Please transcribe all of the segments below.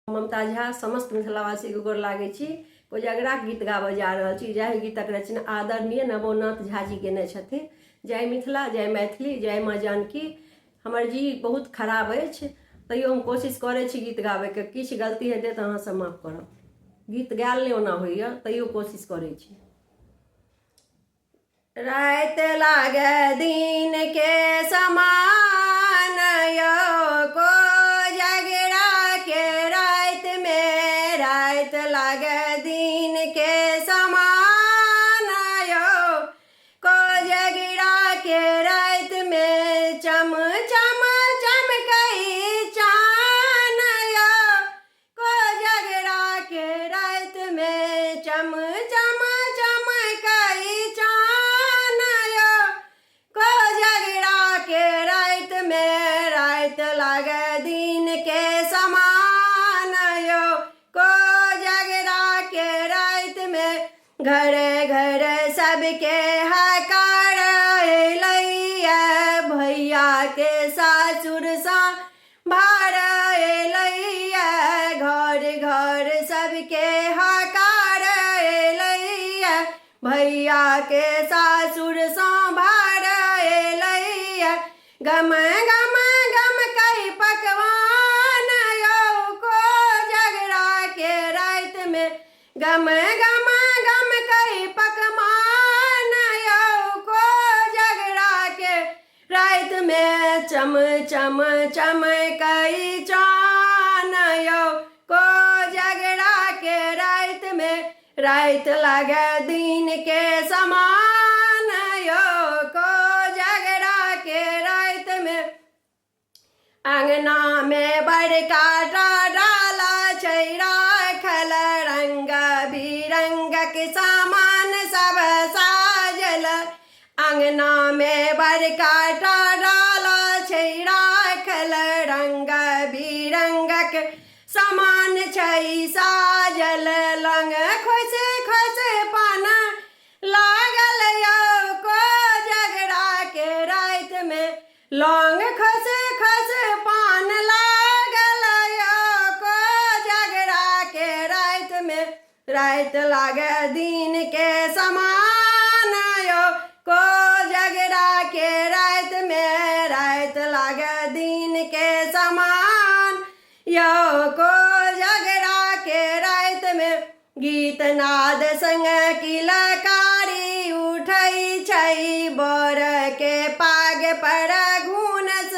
ममता झा समस्त मिथिलावासी के गोर लागै छी। कोजगरा गीत गाबऽ जा रहल छी। जय गीतक रचना आदरणीय नवोनाथ झा जी केने छथिन। जय मिथिला, जय मैथिली, जय माँ जानकी। हमर जी बहुत खराब अछि, तैयो हम कोशिश करै छी गीत गाबैके। किछु गलती हेतै तऽ अहाँ सब माफ करब। गीत गायल नहि ओना होइए, तैयो कोशिश करै छी। रात लागे दिन के समान यो, कोजगरा के रात में रात लागे दिन के समान यो, कोजगरा के रात में चम चम चमकई चान यो, कोजगरा के रात में चम चम चमकई चान यो, कोजगरा के रात में रात लागे दिन के समान यो, कोजगरा के रात में घरे घरे सबके हकार लैया, भैया के सासुर सा भार लैया, घर घर सबके हकार लैया, भैया के सासुर सा भार लैया, गम गम गम कई पकवान यो, कोजगरा के रात में गम गम गम कई पकवान यो, कोजगरा के रात में चम चम चमकई चान यो, कोजगरा के रात में रात लागे दिन के समान यो, कोजगरा के रात में अंगना में बड़का डाला छै राखल, रंग बिरंगक सामान सब साजल, अंगना में बड़का डाला छै राखल, रंग बिरंगक सामान छै साजल, लंग खुश खुश पान लागल यो, कोजगरा के रात में लौंग खुश खुश पान लागल यो, कोजगरा के रात में रात लागे दिन के समान यो, कोजगरा के रात में रात लागे दिन के समान यो, कोजगरा के रात में गीत नाद संग किलकारी उठै छै, बर के पाग पर घूनस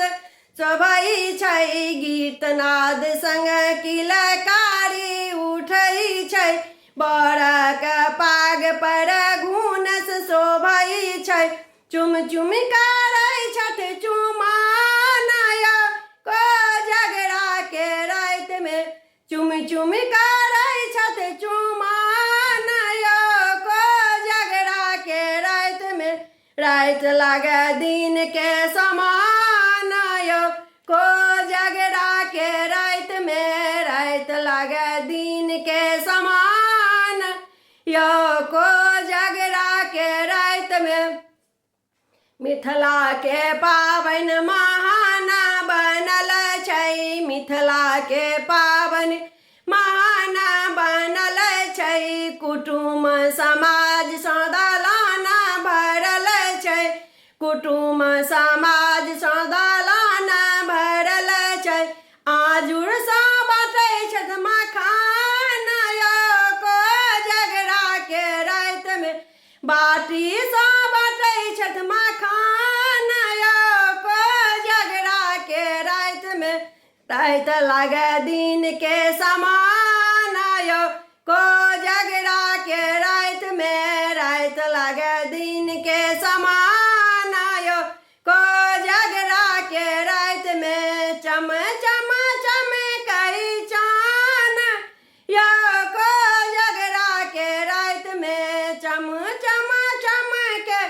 शोभै छै, गीत नाद संग किलकारी उठै छै, बर के पाग पर घूनस शोभै छै, चुम चुम करै छठ चुमान यो, कोजगरा के रात में चुम चुम करै छठ चुमान यो, कोजगरा के रात में रात लागे दिन के समान यो, कोजगरा के रात में रात लागे दिन के समान यो, कोजगरा के रात में मिथिला के पाबन महान बनल छै, मिथिला के पाबन महान बनल छै, कुटुम समाज सँ दलाना भरल छै, कुटुम समाज सँ दलाना भरल छै, आजुर सँ बाटै छथ मखान यो, कोजगरा के रात में बाटी सँ बाटै छथ मखान यो, कोजगरा के रात में रात लागे दिन के समान यो, कोजगरा के रात में रात लागे दिन के समान यो, कोजगरा के रात में चम चम चमकई चान यो, कोजगरा के रात में चम चम चमके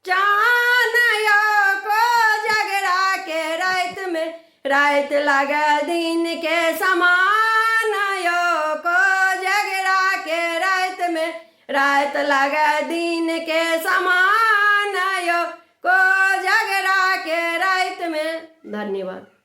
चान यो, कोजगरा के रात में रात लागे दिन के समान यो, कोजगरा के रात में रात लागे दिन के समान यो, कोजगरा के रात में। धन्यवाद।